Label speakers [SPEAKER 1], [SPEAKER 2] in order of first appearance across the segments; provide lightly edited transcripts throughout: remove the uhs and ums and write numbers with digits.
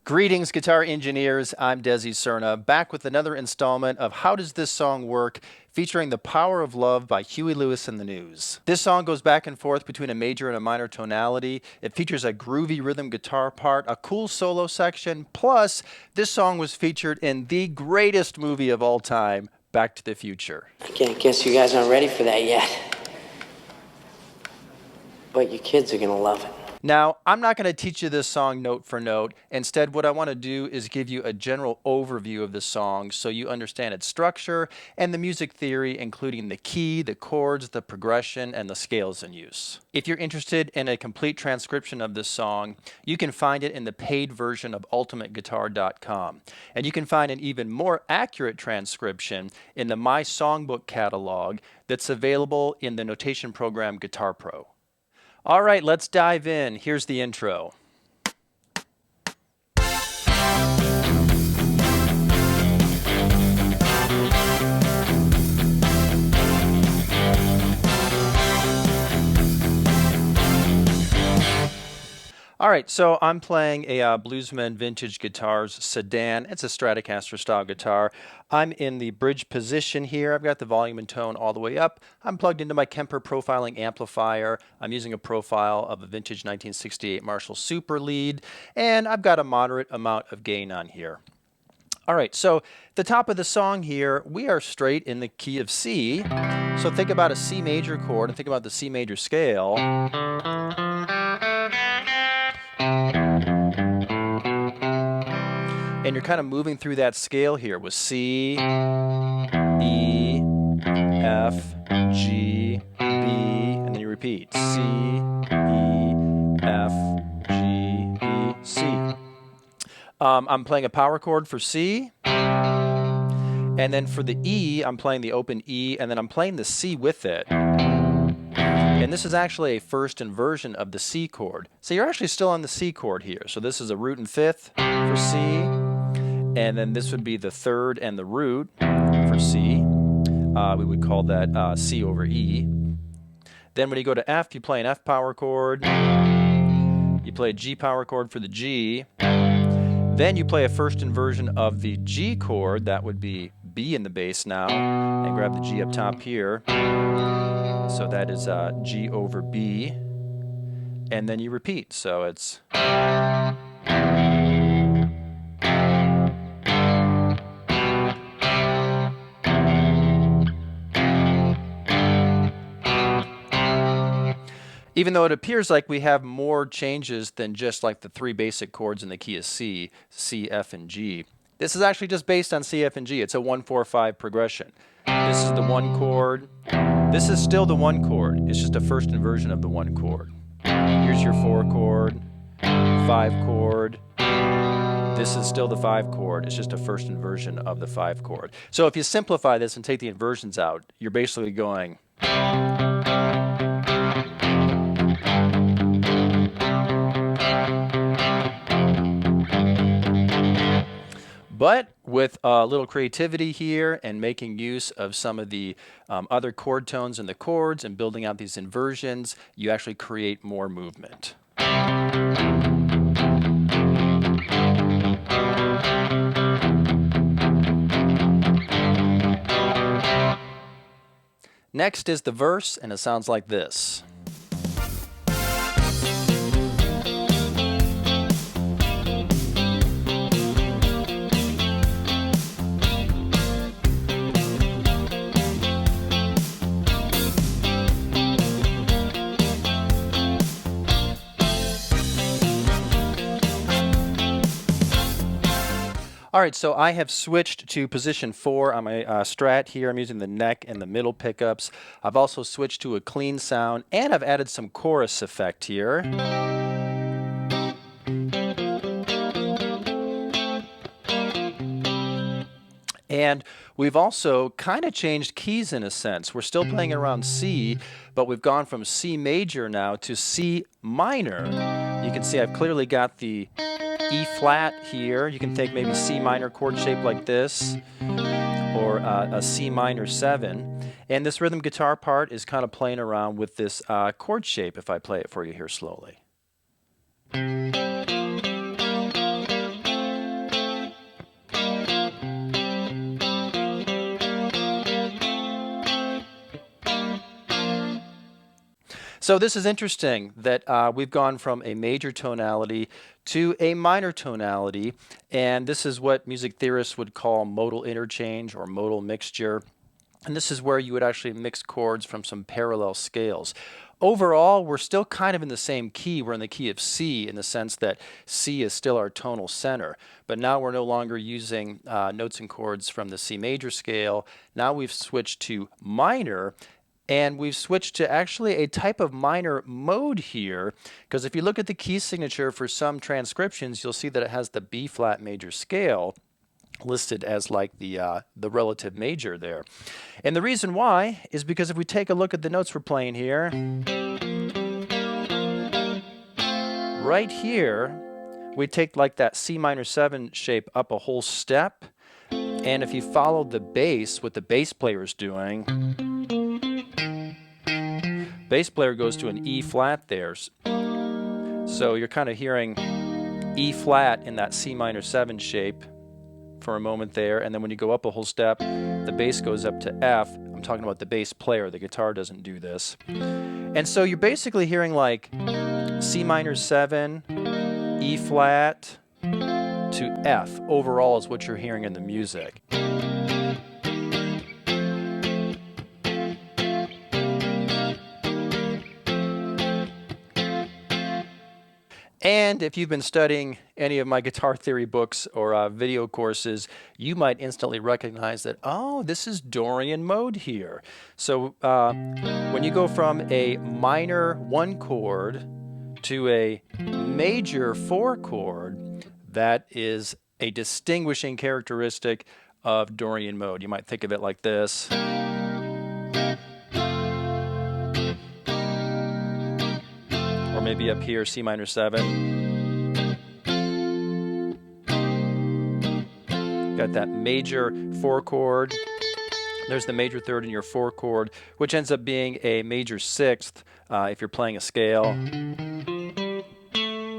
[SPEAKER 1] Greetings, guitar engineers. I'm Desi Cerna, back with another installment of How Does This Song Work, featuring The Power of Love by Huey Lewis and the News. This song goes back and forth between a major and a minor tonality. It features a groovy rhythm guitar part, a cool solo section, plus this song was featured in the greatest movie of all time, Back to the Future.
[SPEAKER 2] I guess you guys aren't ready for that yet. But your kids are gonna love it.
[SPEAKER 1] Now, I'm not going to teach you this song note for note. Instead, what I want to do is give you a general overview of the song so you understand its structure and the music theory, including the key, the chords, the progression, and the scales in use. If you're interested in a complete transcription of this song, you can find it in the paid version of ultimateguitar.com. And you can find an even more accurate transcription in the My Songbook catalog that's available in the notation program Guitar Pro. All right, let's dive in. Here's the intro. All right, so I'm playing a Bluesman Vintage Guitars Sedan. It's a Stratocaster style guitar. I'm in the bridge position here. I've got the volume and tone all the way up. I'm plugged into my Kemper profiling amplifier. I'm using a profile of a vintage 1968 Marshall Super Lead, and I've got a moderate amount of gain on here. All right, so at the top of the song here, we are straight in the key of C. So think about a C major chord and think about the C major scale. And you're kind of moving through that scale here with C, E, F, G, B, and then you repeat. C, E, F, G, B, C. I'm playing a power chord for C. And then for the E, I'm playing the open E, and then I'm playing the C with it. And this is actually a first inversion of the C chord. So you're actually still on the C chord here. So this is a root and fifth for C. And then this would be the third and the root for C. We would call that C over E. Then when you go to F, you play an F power chord. You play a G power chord for the G. Then you play a first inversion of the G chord. That would be B in the bass now. And grab the G up top here. So that is G over B. And then you repeat. So it's... Even though it appears like we have more changes than just like the three basic chords in the key of C, C, F, and G. This is actually just based on C, F, and G. It's a 1-4-5 progression. This is the one chord. This is still the one chord. It's just a first inversion of the one chord. Here's your 4 chord, 5 chord. This is still the 5 chord. It's just a first inversion of the 5 chord. So if you simplify this and take the inversions out, you're basically going... But with a little creativity here and making use of some of the other chord tones in the chords and building out these inversions, you actually create more movement. Next is the verse, and it sounds like this. All right, so I have switched to position 4 on my Strat here. I'm using the neck and the middle pickups. I've also switched to a clean sound, and I've added some chorus effect here. And we've also kind of changed keys in a sense. We're still playing around C, but we've gone from C major now to C minor. You can see I've clearly got the E flat here. You can take maybe C minor chord shape like this, or a C minor 7. And this rhythm guitar part is kind of playing around with this chord shape if I play it for you here slowly. So this is interesting that we've gone from a major tonality to a minor tonality, and this is what music theorists would call modal interchange or modal mixture. And this is where you would actually mix chords from some parallel scales. Overall, we're still kind of in the same key. We're in the key of C in the sense that C is still our tonal center. But now we're no longer using notes and chords from the C major scale. Now we've switched to minor. And we've switched to actually a type of minor mode here, because if you look at the key signature for some transcriptions, you'll see that it has the B flat major scale listed as like the relative major there. And the reason why is because if we take a look at the notes we're playing here, right here, we take like that C minor 7 shape up a whole step. And if you follow the bass, what the bass player is doing, bass player goes to an E flat there. So you're kind of hearing E flat in that C minor 7 shape for a moment there, and then when you go up a whole step, the bass goes up to F. I'm talking about the bass player, the guitar doesn't do this. And so you're basically hearing like C minor 7, E flat to F overall is what you're hearing in the music. And if you've been studying any of my guitar theory books or video courses, you might instantly recognize that, oh, this is Dorian mode here. So when you go from a minor 1 chord to a major 4 chord, that is a distinguishing characteristic of Dorian mode. You might think of it like this. Or maybe up here, C minor 7. Got that major 4 chord. There's the major 3rd in your 4 chord, which ends up being a major 6th if you're playing a scale.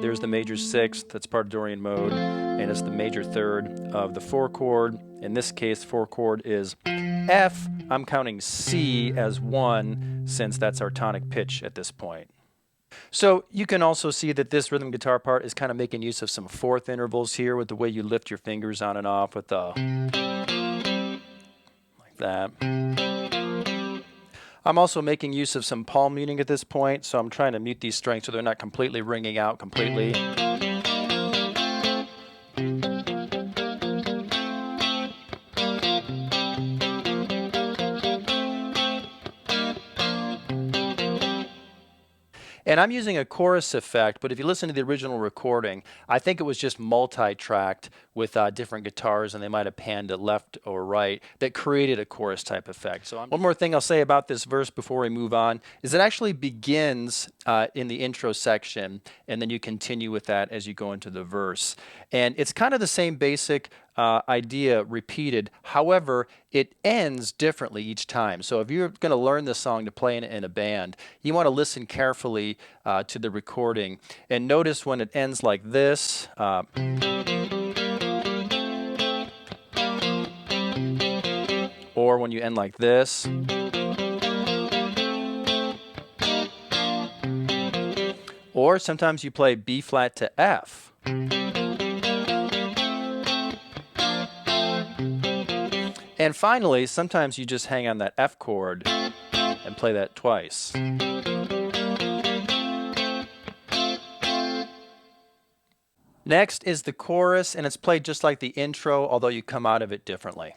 [SPEAKER 1] There's the major 6th, that's part of Dorian mode, and it's the major 3rd of the 4 chord. In this case, 4 chord is F. I'm counting C as 1 since that's our tonic pitch at this point. So you can also see that this rhythm guitar part is kind of making use of some 4th intervals here with the way you lift your fingers on and off with the like that. I'm also making use of some palm muting at this point, so I'm trying to mute these strings so they're not completely ringing out completely. And I'm using a chorus effect, but if you listen to the original recording, I think it was just multi-tracked with different guitars, and they might have panned it left or right that created a chorus type effect. So one more thing I'll say about this verse before we move on is it actually begins in the intro section, and then you continue with that as you go into the verse. And it's kind of the same basic idea repeated. However, it ends differently each time. So if you're going to learn this song to play in a band, you want to listen carefully to the recording and notice when it ends like this. Or when you end like this. Or sometimes you play B flat to F. And finally, sometimes you just hang on that F chord and play that twice. Next is the chorus, and it's played just like the intro, although you come out of it differently.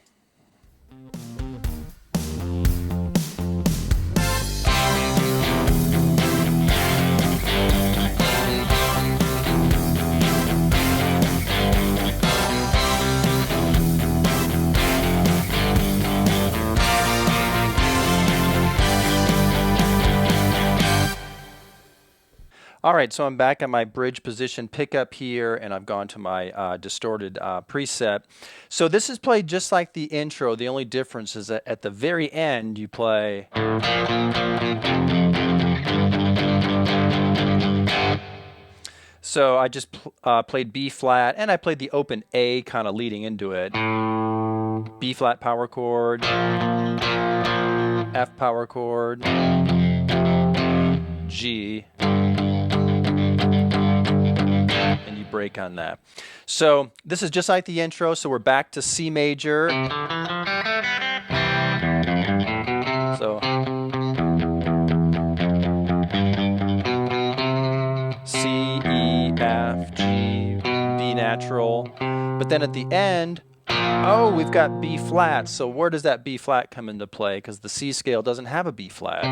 [SPEAKER 1] All right, so I'm back at my bridge position pickup here, and I've gone to my distorted preset. So this is played just like the intro. The only difference is that at the very end, you play. So I just played B flat, and I played the open A kind of leading into it. B flat power chord, F power chord, G break on that. So this is just like the intro, so we're back to C major. So C, E, F, G, B natural. But then at the end, oh, we've got B flat. So where does that B flat come into play? Because the C scale doesn't have a B flat.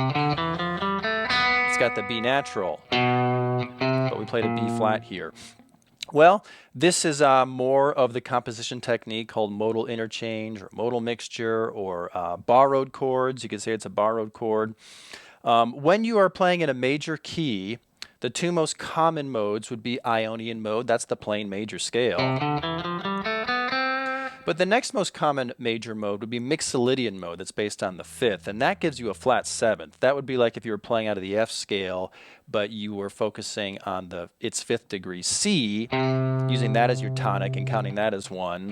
[SPEAKER 1] It's got the B natural. But we played a B flat here. Well, this is more of the composition technique called modal interchange or modal mixture or borrowed chords. You could say it's a borrowed chord. When you are playing in a major key, the two most common modes would be Ionian mode. That's the plain major scale. But the next most common major mode would be Mixolydian mode that's based on the fifth, and that gives you a flat seventh. That would be like if you were playing out of the F scale, but you were focusing on its fifth degree C, using that as your tonic and counting that as 1.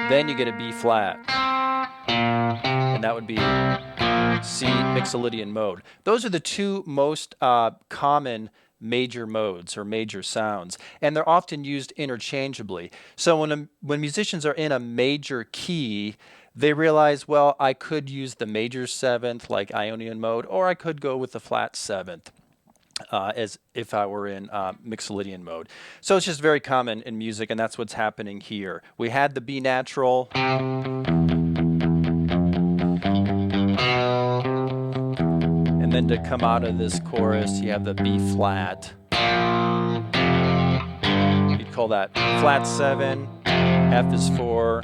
[SPEAKER 1] Then you get a B flat, and that would be C Mixolydian mode. Those are the two most common major modes or major sounds, and they're often used interchangeably. So when musicians are in a major key, they realize, well, I could use the major seventh like Ionian mode, or I could go with the flat seventh as if I were in Mixolydian mode. So it's just very common in music, and that's what's happening here. We had the B natural, and then to come out of this chorus, you have the B flat. You'd call that flat 7, F is 4,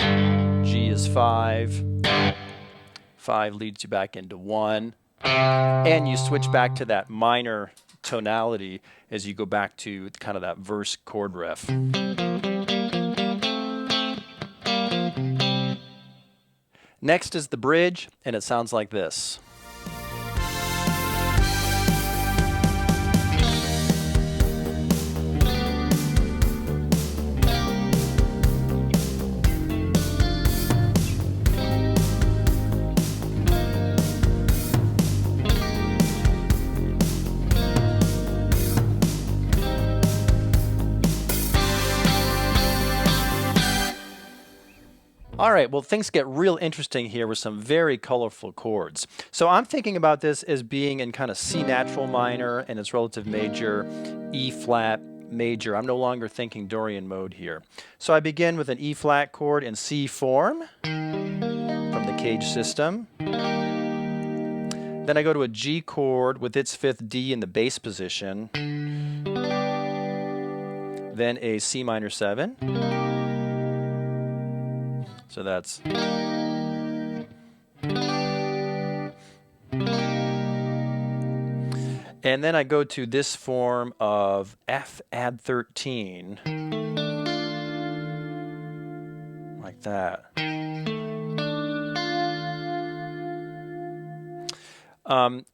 [SPEAKER 1] G is 5. 5 leads you back into 1. And you switch back to that minor tonality as you go back to kind of that verse chord riff. Next is the bridge, and it sounds like this. All right, well, things get real interesting here with some very colorful chords. So I'm thinking about this as being in kind of C natural minor and its relative major, E flat major. I'm no longer thinking Dorian mode here. So I begin with an E flat chord in C form from the Cage system. Then I go to a G chord with its fifth D in the bass position. Then a C minor 7. So that's and then I go to this form of F add 13 like that.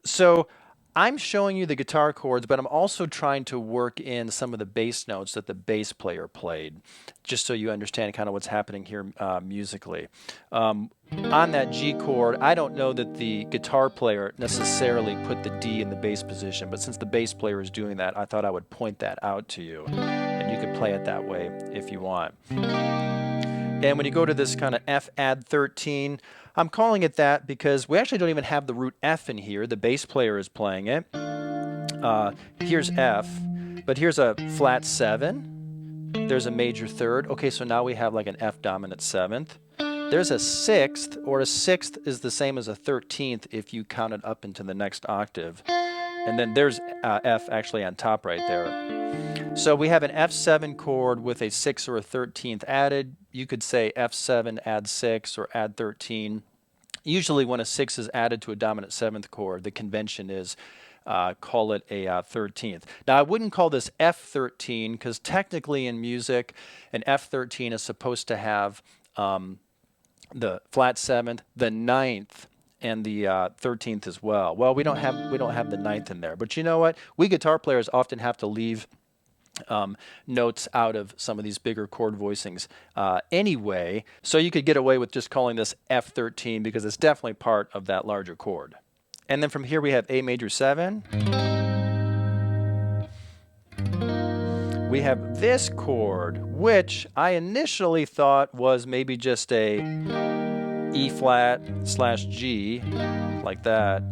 [SPEAKER 1] So I'm showing you the guitar chords, but I'm also trying to work in some of the bass notes that the bass player played, just so you understand kind of what's happening here musically. On that G chord, I don't know that the guitar player necessarily put the D in the bass position, but since the bass player is doing that, I thought I would point that out to you, and you could play it that way if you want. And when you go to this kind of F add 13, I'm calling it that because we actually don't even have the root F in here. The bass player is playing it. Here's F, but here's a flat 7. There's a major third. Okay, so now we have like an F dominant 7th. There's a 6th, or a 6th is the same as a 13th if you count it up into the next octave. And then there's F actually on top right there. So we have an F7 chord with a 6 or a 13th added. You could say F7 add 6 or add 13. Usually when a 6 is added to a dominant 7th chord, the convention is call it a 13th. Now I wouldn't call this F13 because technically in music, an F13 is supposed to have the flat 7th, the 9th, and the 13th as well. Well, we don't have the 9th in there. But you know what? We guitar players often have to leave notes out of some of these bigger chord voicings anyway, so you could get away with just calling this F13 because it's definitely part of that larger chord. And then from here we have A major 7. we have this chord, which I initially thought was maybe just a E flat / G, like that.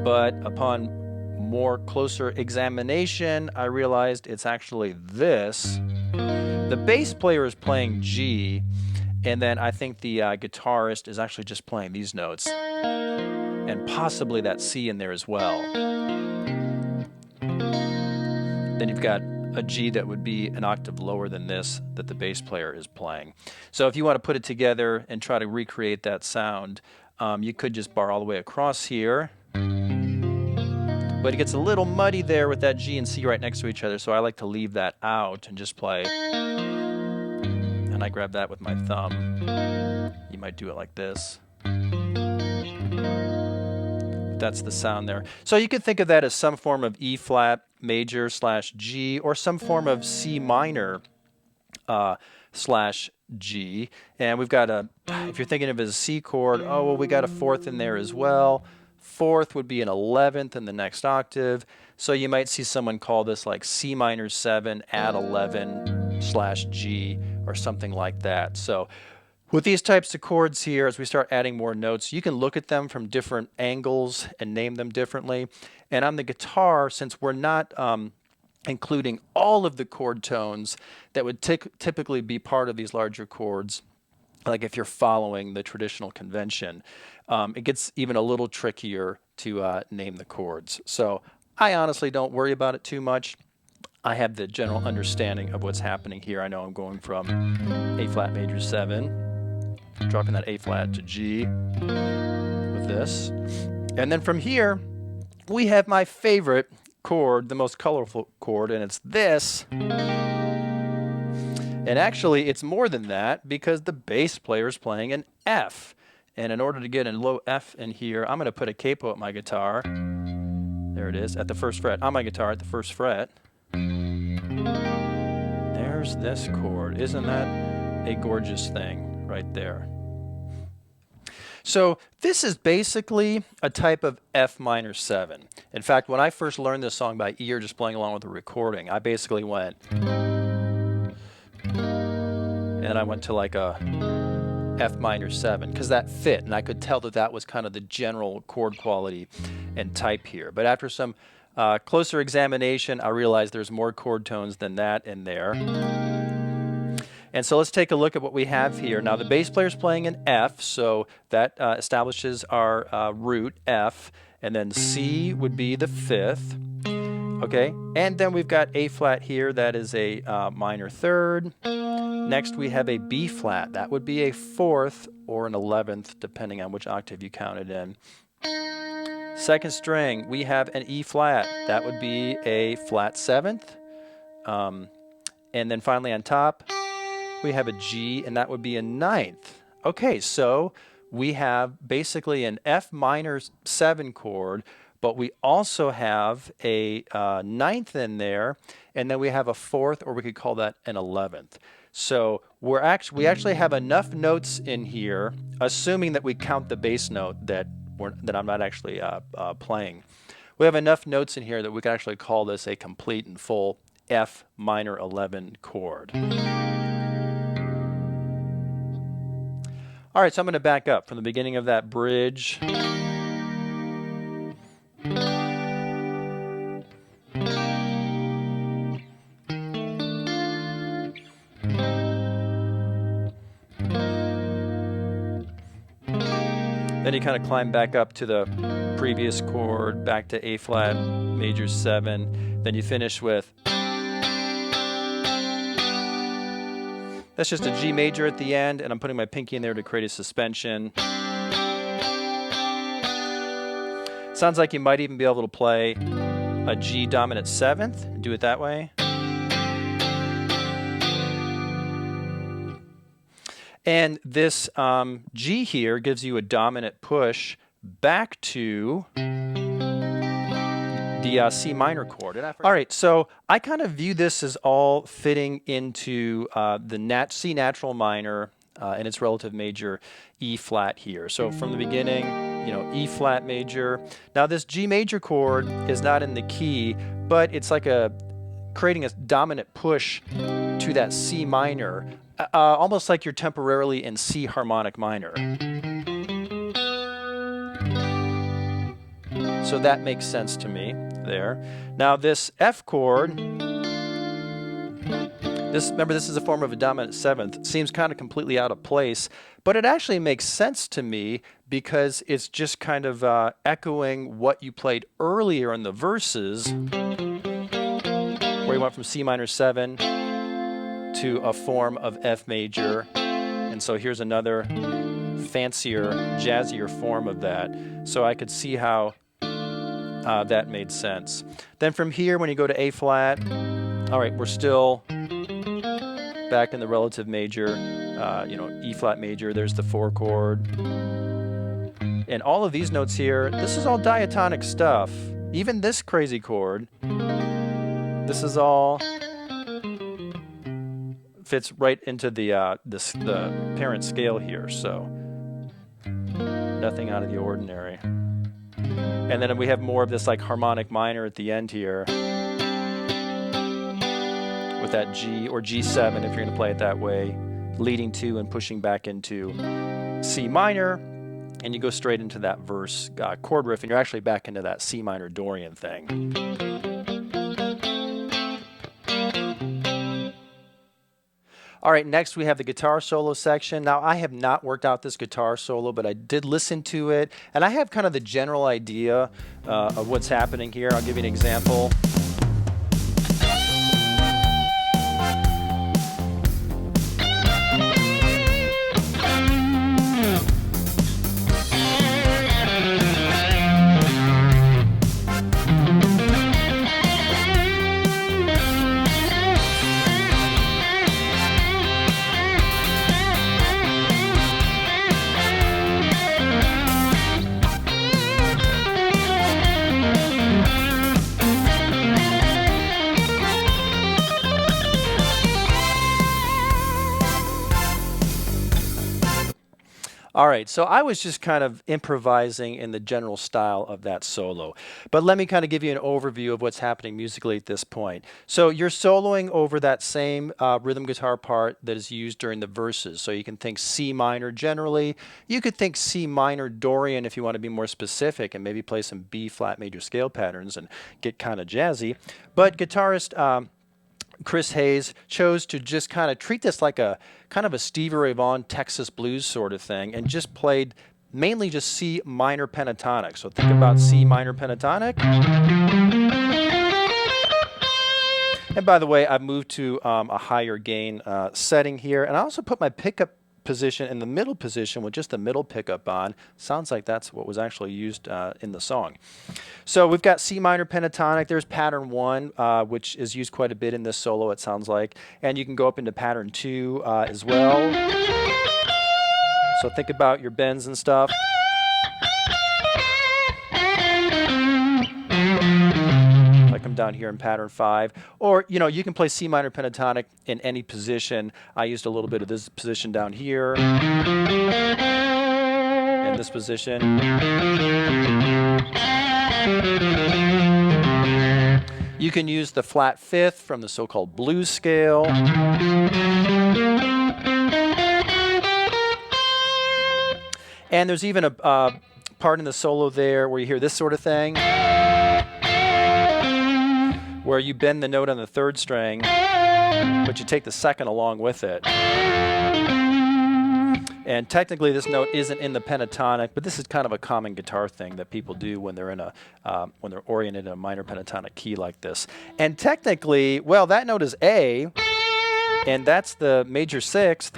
[SPEAKER 1] But upon more closer examination, I realized it's actually this. The bass player is playing G, and then I think the guitarist is actually just playing these notes, and possibly that C in there as well. Then you've got a G that would be an octave lower than this that the bass player is playing. So if you want to put it together and try to recreate that sound, you could just bar all the way across here. But it gets a little muddy there with that G and C right next to each other, so I like to leave that out and just play. And I grab that with my thumb. You might do it like this. That's the sound there. So you could think of that as some form of E flat major / G, or some form of C minor / G. And we've got a, if you're thinking of it as a C chord, oh, well, we got a fourth in there as well. Fourth would be an 11th in the next octave. So you might see someone call this like C minor 7 add 11 / G, or something like that. So with these types of chords here, as we start adding more notes, you can look at them from different angles and name them differently. And on the guitar, since we're not including all of the chord tones that would typically be part of these larger chords, like if you're following the traditional convention, it gets even a little trickier to name the chords. So I honestly don't worry about it too much. I have the general understanding of what's happening here. I know I'm going from A flat major 7, dropping that A flat to G with this. And then from here, we have my favorite chord, the most colorful chord, and it's this. And actually, it's more than that because the bass player is playing an F. And in order to get a low F in here, I'm going to put a capo at my guitar. There it is, at the first fret. On my guitar at the first fret. There's this chord. Isn't that a gorgeous thing right there? So this is basically a type of F minor 7. In fact, when I first learned this song by ear, just playing along with the recording, I basically went, and I went to like a F minor 7 because that fit, and I could tell that that was kind of the general chord quality and type here. But after some closer examination, I realized there's more chord tones than that in there. And so let's take a look at what we have here. Now the bass player is playing an F, so that establishes our root F, and then C would be the 5th. Okay, and then we've got A flat here, that is a minor 3rd. Next we have a B flat, that would be a 4th or an 11th, depending on which octave you count it in. Second string, we have an E flat, that would be a flat 7th. And then finally on top, we have a G, and that would be a 9th. Okay, so we have basically an F minor 7 chord, but we also have a 9th in there, and then we have a 4th, or we could call that an 11th. So we actually have enough notes in here, assuming that we count the bass note that I'm not actually playing. We have enough notes in here that we can actually call this a complete and full F minor 11 chord. All right, so I'm going to back up from the beginning of that bridge. Then you kind of climb back up to the previous chord, back to A flat major 7. Then you finish with, that's just a G major at the end, and I'm putting my pinky in there to create a suspension. Sounds like you might even be able to play a G dominant 7th and do it that way. And this G here gives you a dominant push back to the C minor chord. All right, so I kind of view this as all fitting into the C natural minor and its relative major E flat here. So from the beginning, you know, E flat major. Now this G major chord is not in the key, but it's like a creating a dominant push to that C minor, almost like you're temporarily in C harmonic minor. So that makes sense to me there. Now this F chord, remember this is a form of a dominant seventh, seems kind of completely out of place, but it actually makes sense to me because it's just kind of echoing what you played earlier in the verses, where you went from C minor 7 to a form of F major. And so here's another fancier, jazzier form of that. So I could see how that made sense. Then from here, when you go to A flat, all right, we're still back in the relative major, E flat major, there's the 4 chord. And all of these notes here, this is all diatonic stuff. Even this crazy chord, this is all fits right into the parent scale here, so nothing out of the ordinary. And then we have more of this like harmonic minor at the end here with that G or G7 if you're going to play it that way, leading to and pushing back into C minor, and you go straight into that verse chord riff, and you're actually back into that C minor Dorian thing. All right, next we have the guitar solo section. Now, I have not worked out this guitar solo, but I did listen to it, and I have kind of the general idea of what's happening here. I'll give you an example. All right, so I was just kind of improvising in the general style of that solo. But let me kind of give you an overview of what's happening musically at this point. So you're soloing over that same rhythm guitar part that is used during the verses. So you can think C minor generally. You could think C minor Dorian if you want to be more specific and maybe play some B flat major scale patterns and get kind of jazzy. But guitarist Chris Hayes chose to just kind of treat this like a kind of a Stevie Ray Vaughan Texas blues sort of thing, and just played mainly just C minor pentatonic. So think about C minor pentatonic. And by the way, I've moved to a higher gain setting here, and I also put my pickup position in the middle position with just the middle pickup on. Sounds like that's what was actually used in the song. So we've got C minor pentatonic. There's pattern 1, which is used quite a bit in this solo, it sounds like. And you can go up into pattern 2 as well. So think about your bends and stuff. I come down here in pattern 5, or you can play C minor pentatonic in any position. I used a little bit of this position down here, and this position. You can use the flat 5th from the so-called blues scale. And there's even a part in the solo there where you hear this sort of thing, where you bend the note on the 3rd string, but you take the 2nd along with it. And technically this note isn't in the pentatonic, but this is kind of a common guitar thing that people do when they're in when they're oriented in a minor pentatonic key like this. And technically, well, that note is A, and that's the major 6th.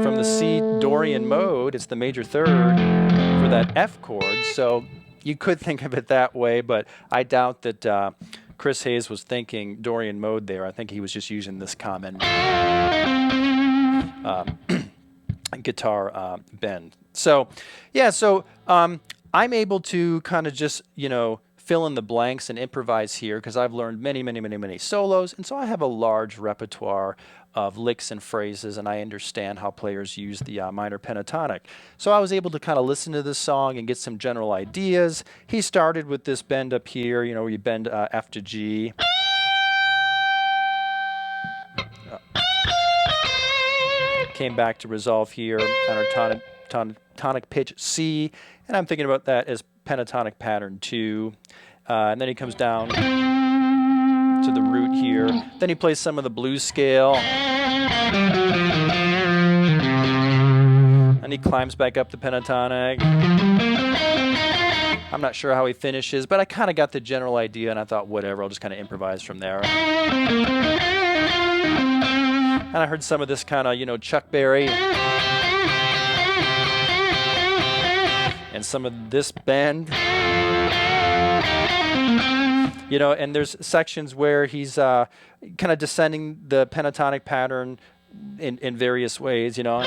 [SPEAKER 1] From the C Dorian mode, it's the major 3rd for that F chord. So you could think of it that way, but I doubt that Chris Hayes was thinking Dorian mode there. I think he was just using this common guitar bend. So, yeah, so I'm able to kind of just, fill in the blanks and improvise here because I've learned many solos, and so I have a large repertoire of licks and phrases, and I understand how players use the minor pentatonic. So I was able to kind of listen to this song and get some general ideas. He started with this bend up here, you know, where you bend F to G. Came back to resolve here on our tonic pitch C, and I'm thinking about that as pentatonic pattern 2. And then he comes down to the root here. Then he plays some of the blues scale. And he climbs back up the pentatonic. I'm not sure how he finishes, but I kind of got the general idea, and I thought, whatever, I'll just kind of improvise from there. And I heard some of this kind of, you know, Chuck Berry. And some of this bend. You know, and there's sections where he's kind of descending the pentatonic pattern in various ways, you know.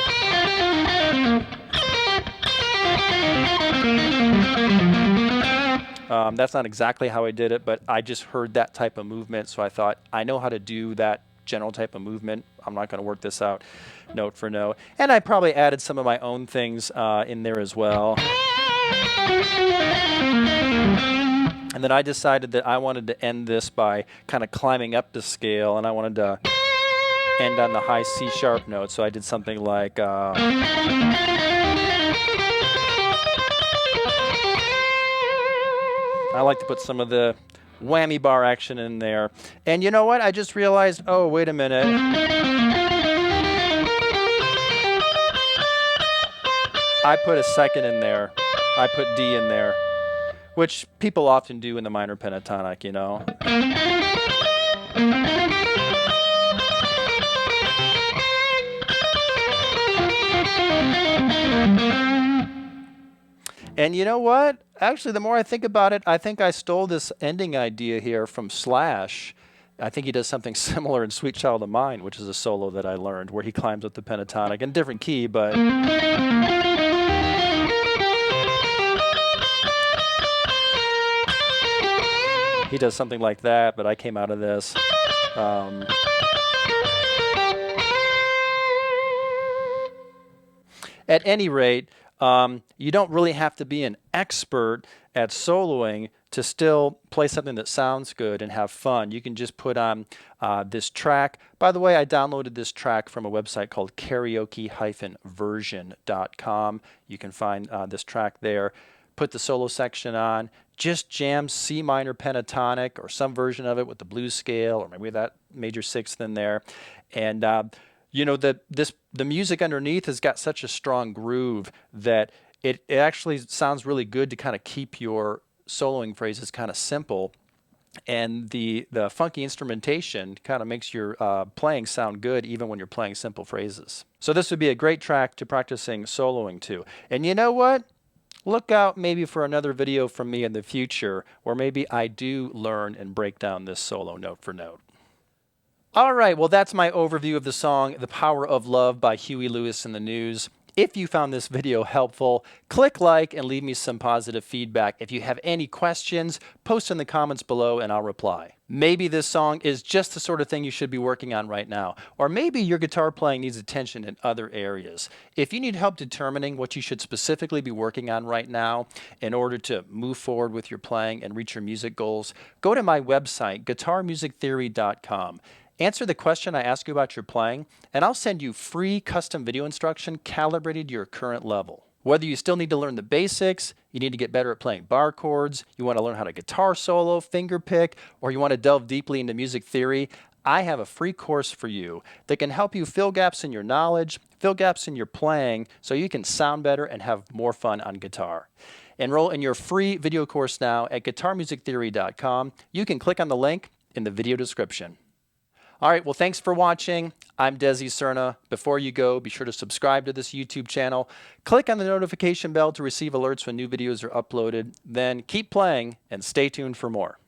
[SPEAKER 1] That's not exactly how I did it, but I just heard that type of movement, so I thought, I know how to do that general type of movement. I'm not going to work this out note for note. And I probably added some of my own things in there as well. And then I decided that I wanted to end this by kind of climbing up the scale, and I wanted to end on the high C sharp note. So I did something like I like to put some of the whammy bar action in there. And you know what? I just realized, oh, wait a minute. I put a second in there. I put D in there, which people often do in the minor pentatonic, you know. And you know what? Actually, the more I think about it, I think I stole this ending idea here from Slash. I think he does something similar in Sweet Child of Mine, which is a solo that I learned, where he climbs up the pentatonic in a different key, but he does something like that, but I came out of this. At any rate, you don't really have to be an expert at soloing to still play something that sounds good and have fun. You can just put on this track. By the way, I downloaded this track from a website called karaoke-version.com. You can find this track there. Put the solo section on. Just jam C minor pentatonic or some version of it with the blues scale, or maybe that major sixth in there. And you know, the music underneath has got such a strong groove that it actually sounds really good to kind of keep your soloing phrases kind of simple. And the funky instrumentation kind of makes your playing sound good even when you're playing simple phrases. So this would be a great track to practicing soloing to. And you know what? Look out maybe for another video from me in the future where maybe I do learn and break down this solo note for note. All right, well, that's my overview of the song The Power of Love by Huey Lewis and the News. If you found this video helpful, click like and leave me some positive feedback. If you have any questions, post in the comments below and I'll reply. Maybe this song is just the sort of thing you should be working on right now, or maybe your guitar playing needs attention in other areas. If you need help determining what you should specifically be working on right now in order to move forward with your playing and reach your music goals, go to my website, guitarmusictheory.com. Answer the question I ask you about your playing, and I'll send you free custom video instruction calibrated to your current level. Whether you still need to learn the basics, you need to get better at playing bar chords, you want to learn how to guitar solo, finger pick, or you want to delve deeply into music theory, I have a free course for you that can help you fill gaps in your knowledge, fill gaps in your playing, so you can sound better and have more fun on guitar. Enroll in your free video course now at guitarmusictheory.com. You can click on the link in the video description. All right, well, thanks for watching. I'm Desi Cerna. Before you go, be sure to subscribe to this YouTube channel. Click on the notification bell to receive alerts when new videos are uploaded. Then keep playing and stay tuned for more.